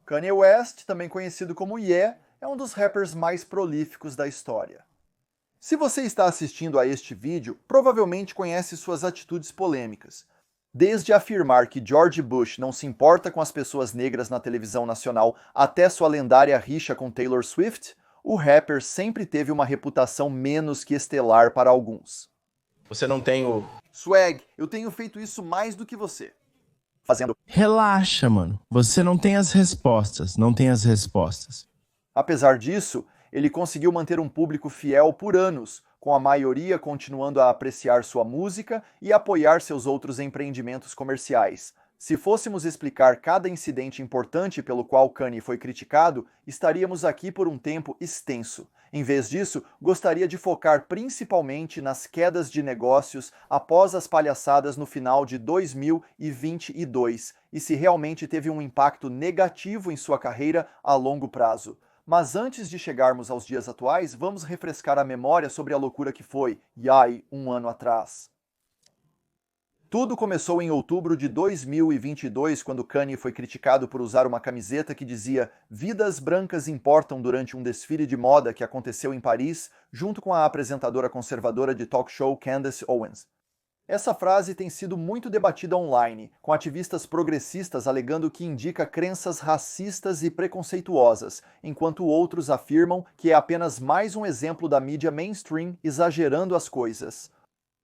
Kanye West, também conhecido como Ye, é um dos rappers mais prolíficos da história. Se você está assistindo a este vídeo, provavelmente conhece suas atitudes polêmicas. Desde afirmar que George Bush não se importa com as pessoas negras na televisão nacional até sua lendária rixa com Taylor Swift, o rapper sempre teve uma reputação menos que estelar para alguns. Você não tem o... Swag, eu tenho feito isso mais do que você. Fazendo... Relaxa, mano. Você não tem as respostas, não tem as respostas. Apesar disso, ele conseguiu manter um público fiel por anos, com a maioria continuando a apreciar sua música e apoiar seus outros empreendimentos comerciais. Se fôssemos explicar cada incidente importante pelo qual Kanye foi criticado, estaríamos aqui por um tempo extenso. Em vez disso, gostaria de focar principalmente nas quedas de negócios após as palhaçadas no final de 2022 e se realmente teve um impacto negativo em sua carreira a longo prazo. Mas antes de chegarmos aos dias atuais, vamos refrescar a memória sobre a loucura que foi Ye um ano atrás. Tudo começou em outubro de 2022, quando Kanye foi criticado por usar uma camiseta que dizia "Vidas brancas importam" durante um desfile de moda que aconteceu em Paris, junto com a apresentadora conservadora de talk show Candace Owens. Essa frase tem sido muito debatida online, com ativistas progressistas alegando que indica crenças racistas e preconceituosas, enquanto outros afirmam que é apenas mais um exemplo da mídia mainstream exagerando as coisas.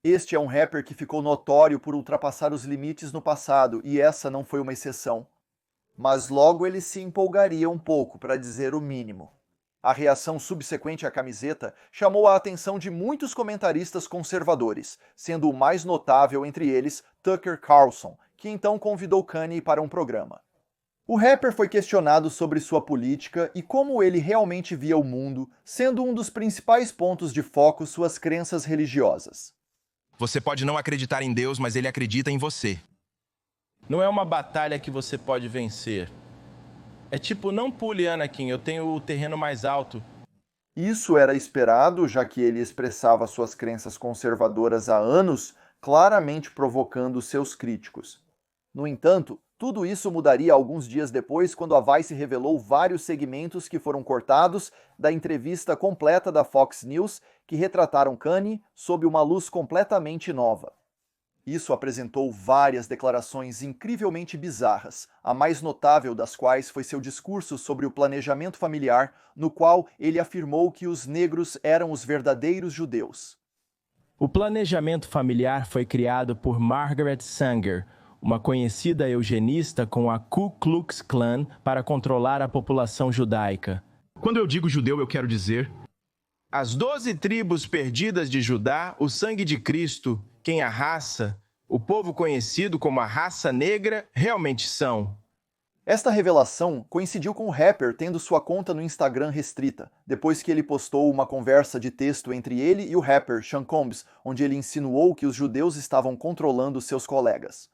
Este é um rapper que ficou notório por ultrapassar os limites no passado, e essa não foi uma exceção. Mas logo ele se empolgaria um pouco, para dizer o mínimo. A reação subsequente à camiseta chamou a atenção de muitos comentaristas conservadores, sendo o mais notável entre eles Tucker Carlson, que então convidou Kanye para um programa. O rapper foi questionado sobre sua política e como ele realmente via o mundo, sendo um dos principais pontos de foco suas crenças religiosas. Você pode não acreditar em Deus, mas ele acredita em você. Não é uma batalha que você pode vencer. É tipo, não pule, Anakin, eu tenho o terreno mais alto. Isso era esperado, já que ele expressava suas crenças conservadoras há anos, claramente provocando seus críticos. No entanto, tudo isso mudaria alguns dias depois, quando a Vice revelou vários segmentos que foram cortados da entrevista completa da Fox News, que retrataram Kanye sob uma luz completamente nova. Isso apresentou várias declarações incrivelmente bizarras, a mais notável das quais foi seu discurso sobre o planejamento familiar, no qual ele afirmou que os negros eram os verdadeiros judeus. O planejamento familiar foi criado por Margaret Sanger, uma conhecida eugenista com a Ku Klux Klan para controlar a população judaica. Quando eu digo judeu, eu quero dizer... As 12 tribos perdidas de Judá, o sangue de Cristo, quem a raça, o povo conhecido como a raça negra, realmente são. Esta revelação coincidiu com o rapper tendo sua conta no Instagram restrita, depois que ele postou uma conversa de texto entre ele e o rapper Sean Combs, onde ele insinuou que os judeus estavam controlando seus colegas.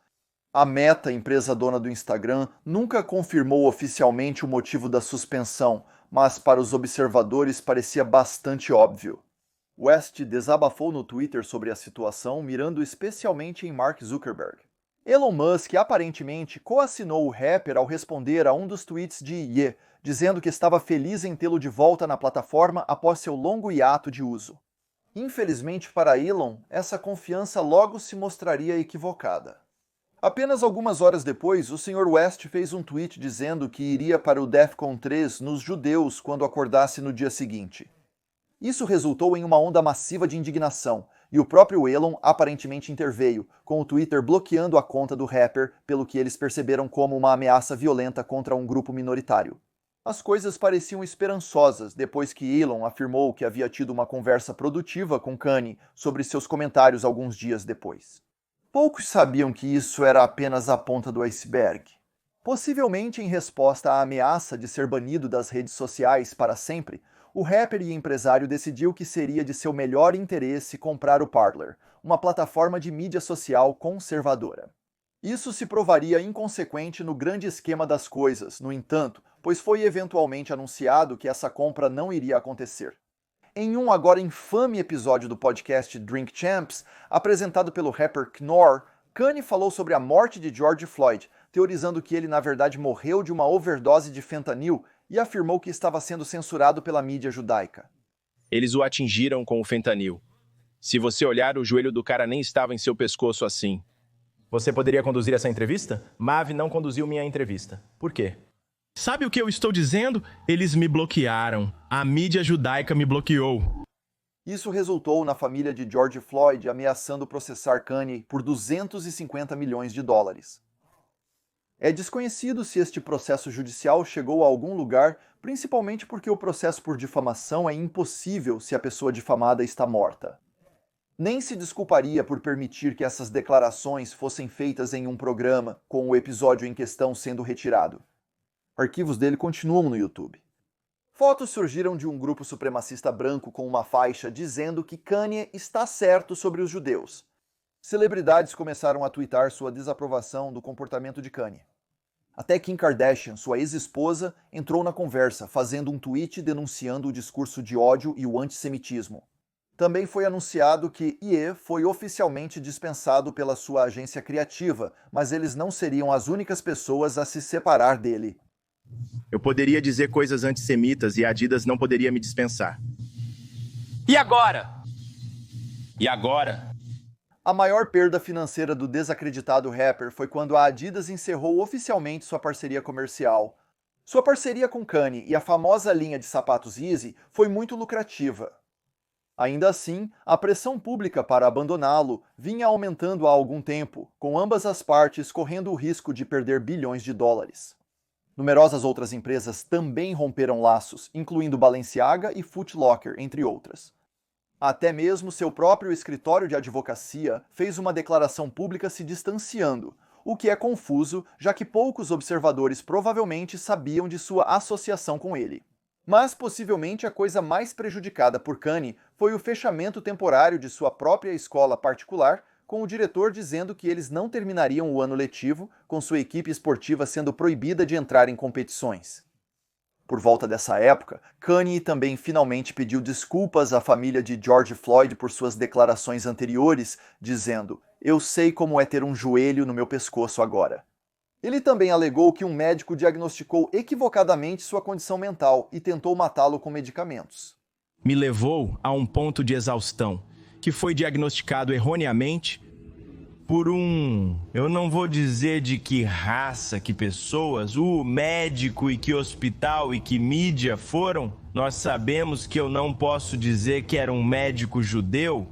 A Meta, empresa dona do Instagram, nunca confirmou oficialmente o motivo da suspensão, mas para os observadores parecia bastante óbvio. West desabafou no Twitter sobre a situação, mirando especialmente em Mark Zuckerberg. Elon Musk aparentemente coassinou o rapper ao responder a um dos tweets de Ye, dizendo que estava feliz em tê-lo de volta na plataforma após seu longo hiato de uso. Infelizmente para Elon, essa confiança logo se mostraria equivocada. Apenas algumas horas depois, o Sr. West fez um tweet dizendo que iria para o Defcon 3 nos judeus quando acordasse no dia seguinte. Isso resultou em uma onda massiva de indignação, e o próprio Elon aparentemente interveio, com o Twitter bloqueando a conta do rapper, pelo que eles perceberam como uma ameaça violenta contra um grupo minoritário. As coisas pareciam esperançosas depois que Elon afirmou que havia tido uma conversa produtiva com Kanye sobre seus comentários alguns dias depois. Poucos sabiam que isso era apenas a ponta do iceberg. Possivelmente em resposta à ameaça de ser banido das redes sociais para sempre, o rapper e empresário decidiu que seria de seu melhor interesse comprar o Parler, uma plataforma de mídia social conservadora. Isso se provaria inconsequente no grande esquema das coisas, no entanto, pois foi eventualmente anunciado que essa compra não iria acontecer. Em um agora infame episódio do podcast Drink Champs, apresentado pelo rapper Knorr, Kanye falou sobre a morte de George Floyd, teorizando que ele na verdade morreu de uma overdose de fentanil e afirmou que estava sendo censurado pela mídia judaica. Eles o atingiram com o fentanil. Se você olhar, o joelho do cara nem estava em seu pescoço assim. Você poderia conduzir essa entrevista? Mav não conduziu minha entrevista. Por quê? Sabe o que eu estou dizendo? Eles me bloquearam. A mídia judaica me bloqueou. Isso resultou na família de George Floyd ameaçando processar Kanye por 250 milhões de dólares. É desconhecido se este processo judicial chegou a algum lugar, principalmente porque o processo por difamação é impossível se a pessoa difamada está morta. Nem se desculparia por permitir que essas declarações fossem feitas em um programa, com o episódio em questão sendo retirado. Arquivos dele continuam no YouTube. Fotos surgiram de um grupo supremacista branco com uma faixa dizendo que Kanye está certo sobre os judeus. Celebridades começaram a tuitar sua desaprovação do comportamento de Kanye. Até Kim Kardashian, sua ex-esposa, entrou na conversa, fazendo um tweet denunciando o discurso de ódio e o antissemitismo. Também foi anunciado que Ye foi oficialmente dispensado pela sua agência criativa, mas eles não seriam as únicas pessoas a se separar dele. Eu poderia dizer coisas antissemitas e a Adidas não poderia me dispensar. E agora? E agora? A maior perda financeira do desacreditado rapper foi quando a Adidas encerrou oficialmente sua parceria comercial. Sua parceria com Kanye e a famosa linha de sapatos Yeezy foi muito lucrativa. Ainda assim, a pressão pública para abandoná-lo vinha aumentando há algum tempo, com ambas as partes correndo o risco de perder bilhões de dólares. Numerosas outras empresas também romperam laços, incluindo Balenciaga e Foot Locker, entre outras. Até mesmo seu próprio escritório de advocacia fez uma declaração pública se distanciando, o que é confuso, já que poucos observadores provavelmente sabiam de sua associação com ele. Mas possivelmente a coisa mais prejudicada por Kanye foi o fechamento temporário de sua própria escola particular, com o diretor dizendo que eles não terminariam o ano letivo, com sua equipe esportiva sendo proibida de entrar em competições. Por volta dessa época, Kanye também finalmente pediu desculpas à família de George Floyd por suas declarações anteriores, dizendo: "Eu sei como é ter um joelho no meu pescoço agora." Ele também alegou que um médico diagnosticou equivocadamente sua condição mental e tentou matá-lo com medicamentos. Me levou a um ponto de exaustão, que foi diagnosticado erroneamente por eu não vou dizer de que raça, que pessoas, o médico e que hospital e que mídia foram. Nós sabemos que eu não posso dizer que era um médico judeu.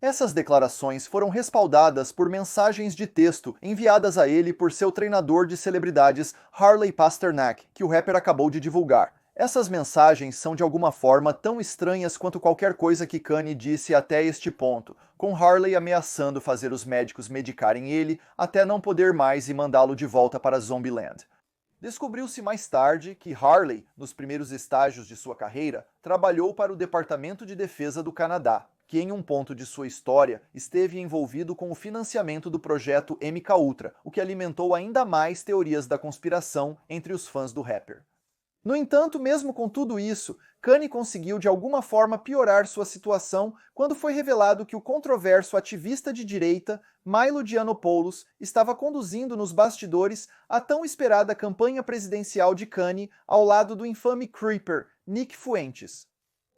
Essas declarações foram respaldadas por mensagens de texto enviadas a ele por seu treinador de celebridades Harley Pasternak, que o rapper acabou de divulgar. Essas mensagens são de alguma forma tão estranhas quanto qualquer coisa que Kanye disse até este ponto, com Harley ameaçando fazer os médicos medicarem ele até não poder mais e mandá-lo de volta para Zombieland. Descobriu-se mais tarde que Harley, nos primeiros estágios de sua carreira, trabalhou para o Departamento de Defesa do Canadá, que em um ponto de sua história esteve envolvido com o financiamento do projeto MKUltra, o que alimentou ainda mais teorias da conspiração entre os fãs do rapper. No entanto, mesmo com tudo isso, Kanye conseguiu de alguma forma piorar sua situação quando foi revelado que o controverso ativista de direita, Milo Yiannopoulos, estava conduzindo nos bastidores a tão esperada campanha presidencial de Kanye ao lado do infame creeper Nick Fuentes.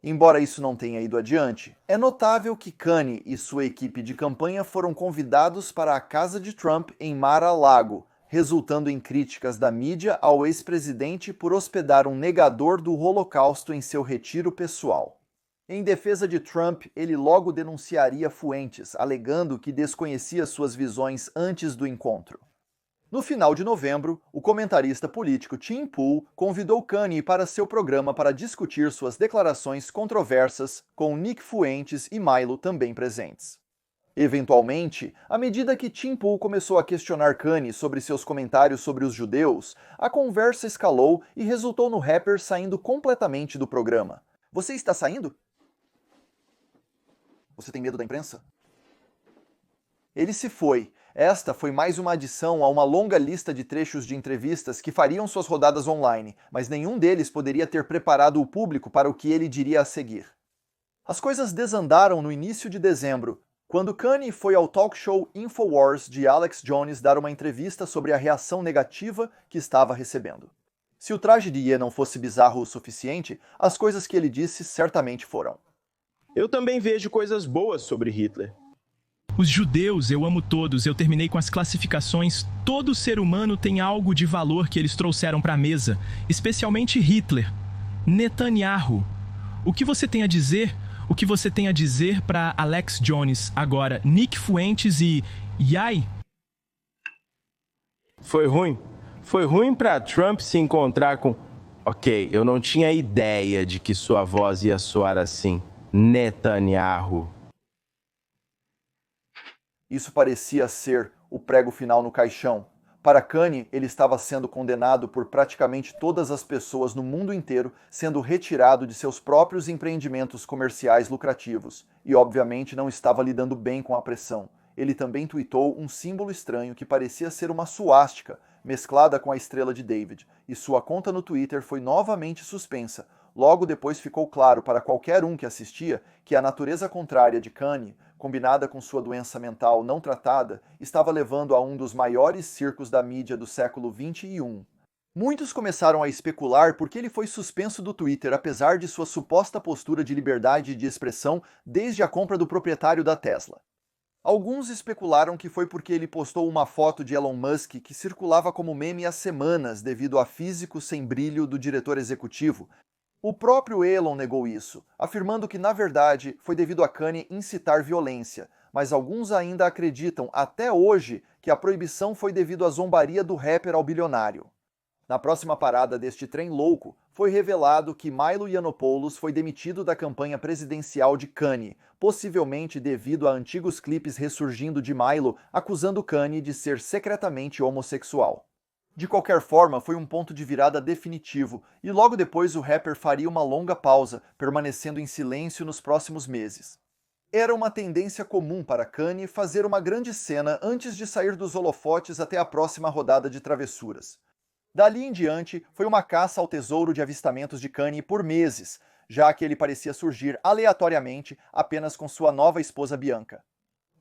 Embora isso não tenha ido adiante, é notável que Kanye e sua equipe de campanha foram convidados para a casa de Trump em Mar-a-Lago, resultando em críticas da mídia ao ex-presidente por hospedar um negador do Holocausto em seu retiro pessoal. Em defesa de Trump, ele logo denunciaria Fuentes, alegando que desconhecia suas visões antes do encontro. No final de novembro, o comentarista político Tim Pool convidou Kanye para seu programa para discutir suas declarações controversas, com Nick Fuentes e Milo também presentes. Eventualmente, à medida que Tim Pool começou a questionar Kanye sobre seus comentários sobre os judeus, a conversa escalou e resultou no rapper saindo completamente do programa. Você está saindo? Você tem medo da imprensa? Ele se foi. Esta foi mais uma adição a uma longa lista de trechos de entrevistas que fariam suas rodadas online, mas nenhum deles poderia ter preparado o público para o que ele diria a seguir. As coisas desandaram no início de dezembro, quando Kanye foi ao talk show InfoWars de Alex Jones dar uma entrevista sobre a reação negativa que estava recebendo. Se o traje de Ye não fosse bizarro o suficiente, as coisas que ele disse certamente foram. Eu também vejo coisas boas sobre Hitler. Os judeus, eu amo todos, eu terminei com as classificações. Todo ser humano tem algo de valor que eles trouxeram para a mesa, especialmente Hitler. Netanyahu. O que você tem a dizer? O que você tem a dizer para Alex Jones agora, Nick Fuentes e Yai? Foi ruim. Foi ruim para Trump se encontrar com... Ok, eu não tinha ideia de que sua voz ia soar assim. Netanyahu. Isso parecia ser o prego final no caixão. Para Kanye, ele estava sendo condenado por praticamente todas as pessoas no mundo inteiro, sendo retirado de seus próprios empreendimentos comerciais lucrativos, e obviamente não estava lidando bem com a pressão. Ele também tuitou um símbolo estranho que parecia ser uma suástica, mesclada com a estrela de David, e sua conta no Twitter foi novamente suspensa. Logo depois ficou claro para qualquer um que assistia que a natureza contrária de Kanye, combinada com sua doença mental não tratada, estava levando a um dos maiores circos da mídia do século XXI. Muitos começaram a especular por que ele foi suspenso do Twitter apesar de sua suposta postura de liberdade de expressão desde a compra do proprietário da Tesla. Alguns especularam que foi porque ele postou uma foto de Elon Musk que circulava como meme há semanas devido a físico sem brilho do diretor executivo. O próprio Elon negou isso, afirmando que, na verdade, foi devido a Kanye incitar violência, mas alguns ainda acreditam, até hoje, que a proibição foi devido à zombaria do rapper ao bilionário. Na próxima parada deste trem louco, foi revelado que Milo Yiannopoulos foi demitido da campanha presidencial de Kanye, possivelmente devido a antigos clipes ressurgindo de Milo acusando Kanye de ser secretamente homossexual. De qualquer forma, foi um ponto de virada definitivo, e logo depois o rapper faria uma longa pausa, permanecendo em silêncio nos próximos meses. Era uma tendência comum para Kanye fazer uma grande cena antes de sair dos holofotes até a próxima rodada de travessuras. Dali em diante, foi uma caça ao tesouro de avistamentos de Kanye por meses, já que ele parecia surgir aleatoriamente apenas com sua nova esposa Bianca.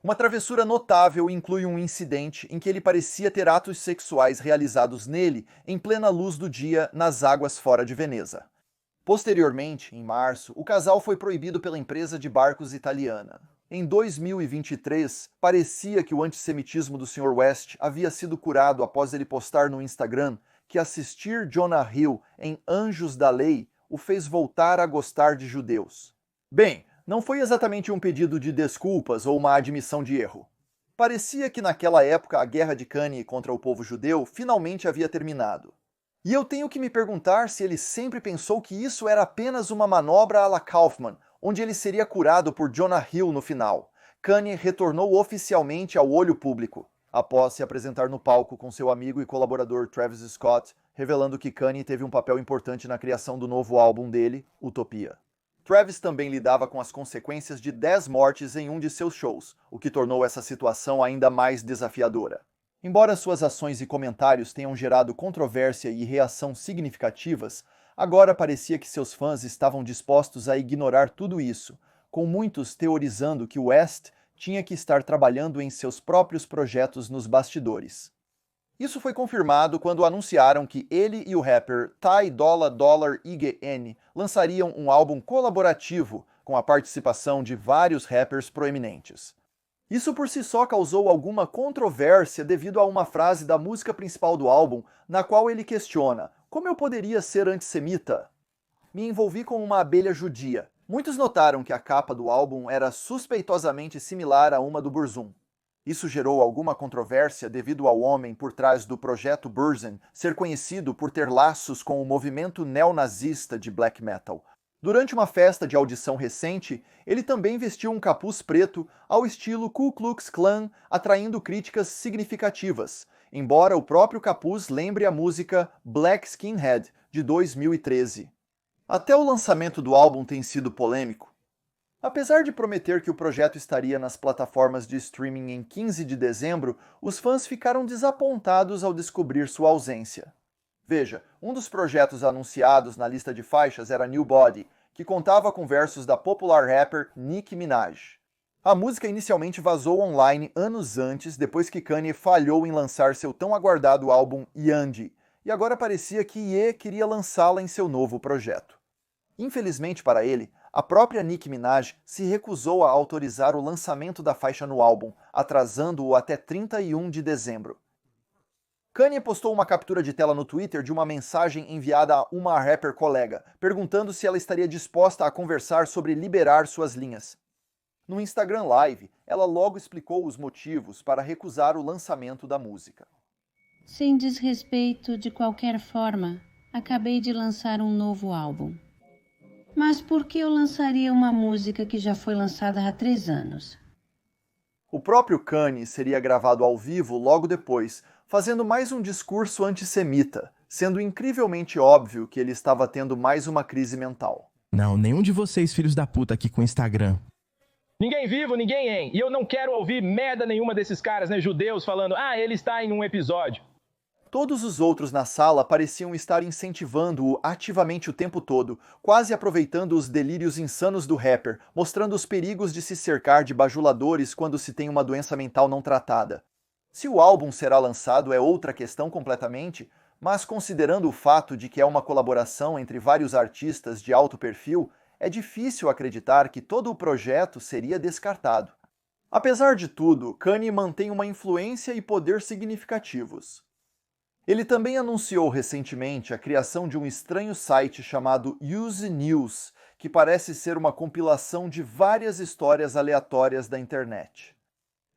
Uma travessura notável inclui um incidente em que ele parecia ter atos sexuais realizados nele em plena luz do dia nas águas fora de Veneza. Posteriormente, em março, o casal foi proibido pela empresa de barcos italiana. Em 2023, parecia que o antissemitismo do Sr. West havia sido curado após ele postar no Instagram que assistir Jonah Hill em Anjos da Lei o fez voltar a gostar de judeus. Bem, não foi exatamente um pedido de desculpas ou uma admissão de erro. Parecia que naquela época a guerra de Kanye contra o povo judeu finalmente havia terminado. E eu tenho que me perguntar se ele sempre pensou que isso era apenas uma manobra à la Kaufman, onde ele seria curado por Jonah Hill no final. Kanye retornou oficialmente ao olho público, após se apresentar no palco com seu amigo e colaborador Travis Scott, revelando que Kanye teve um papel importante na criação do novo álbum dele, Utopia. Travis também lidava com as consequências de 10 mortes em um de seus shows, o que tornou essa situação ainda mais desafiadora. Embora suas ações e comentários tenham gerado controvérsia e reação significativas, agora parecia que seus fãs estavam dispostos a ignorar tudo isso, com muitos teorizando que West tinha que estar trabalhando em seus próprios projetos nos bastidores. Isso foi confirmado quando anunciaram que ele e o rapper Ty Dolla Dollar IGN lançariam um álbum colaborativo com a participação de vários rappers proeminentes. Isso por si só causou alguma controvérsia devido a uma frase da música principal do álbum, na qual ele questiona: como eu poderia ser antissemita? Me envolvi com uma abelha judia. Muitos notaram que a capa do álbum era suspeitosamente similar a uma do Burzum. Isso gerou alguma controvérsia devido ao homem por trás do projeto Burzum ser conhecido por ter laços com o movimento neonazista de black metal. Durante uma festa de audição recente, ele também vestiu um capuz preto ao estilo Ku Klux Klan, atraindo críticas significativas, embora o próprio capuz lembre a música Black Skinhead, de 2013. Até o lançamento do álbum tem sido polêmico. Apesar de prometer que o projeto estaria nas plataformas de streaming em 15 de dezembro, os fãs ficaram desapontados ao descobrir sua ausência. Veja, um dos projetos anunciados na lista de faixas era New Body, que contava com versos da popular rapper Nicki Minaj. A música inicialmente vazou online anos antes, depois que Kanye falhou em lançar seu tão aguardado álbum Yandy, e agora parecia que Ye queria lançá-la em seu novo projeto. Infelizmente para ele, a própria Nicki Minaj se recusou a autorizar o lançamento da faixa no álbum, atrasando-o até 31 de dezembro. Kanye postou uma captura de tela no Twitter de uma mensagem enviada a uma rapper colega, perguntando se ela estaria disposta a conversar sobre liberar suas linhas. No Instagram Live, ela logo explicou os motivos para recusar o lançamento da música. Sem desrespeito de qualquer forma, acabei de lançar um novo álbum. Mas por que eu lançaria uma música que já foi lançada há 3 anos? O próprio Kanye seria gravado ao vivo logo depois, fazendo mais um discurso antissemita, sendo incrivelmente óbvio que ele estava tendo mais uma crise mental. Não, nenhum de vocês, filhos da puta, aqui com o Instagram. Ninguém vivo, ninguém em. E eu não quero ouvir merda nenhuma desses caras, né, judeus, falando, ele está em um episódio. Todos os outros na sala pareciam estar incentivando-o ativamente o tempo todo, quase aproveitando os delírios insanos do rapper, mostrando os perigos de se cercar de bajuladores quando se tem uma doença mental não tratada. Se o álbum será lançado é outra questão completamente, mas considerando o fato de que é uma colaboração entre vários artistas de alto perfil, é difícil acreditar que todo o projeto seria descartado. Apesar de tudo, Kanye mantém uma influência e poder significativos. Ele também anunciou recentemente a criação de um estranho site chamado Use News, que parece ser uma compilação de várias histórias aleatórias da internet.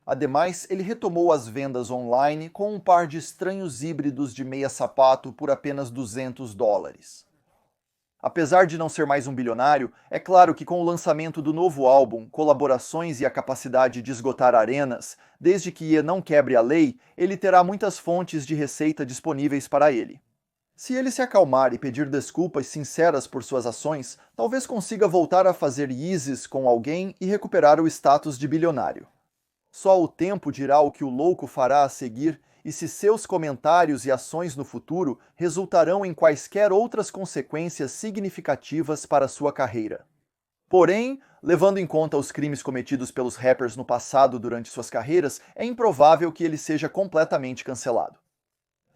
Ademais, ele retomou as vendas online com um par de estranhos híbridos de meia-sapato por apenas $200. Apesar de não ser mais um bilionário, é claro que com o lançamento do novo álbum, colaborações e a capacidade de esgotar arenas, desde que Ye não quebre a lei, ele terá muitas fontes de receita disponíveis para ele. Se ele se acalmar e pedir desculpas sinceras por suas ações, talvez consiga voltar a fazer Yeezys com alguém e recuperar o status de bilionário. Só o tempo dirá o que o louco fará a seguir e se seus comentários e ações no futuro resultarão em quaisquer outras consequências significativas para sua carreira. Porém, levando em conta os crimes cometidos pelos rappers no passado durante suas carreiras, é improvável que ele seja completamente cancelado.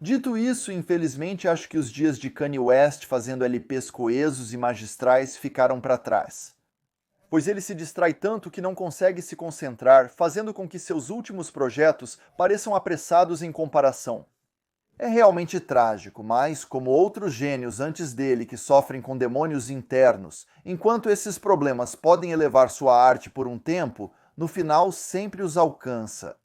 Dito isso, infelizmente acho que os dias de Kanye West fazendo LPs coesos e magistrais ficaram para trás. Pois ele se distrai tanto que não consegue se concentrar, fazendo com que seus últimos projetos pareçam apressados em comparação. É realmente trágico, mas, como outros gênios antes dele que sofrem com demônios internos, enquanto esses problemas podem elevar sua arte por um tempo, no final sempre os alcança.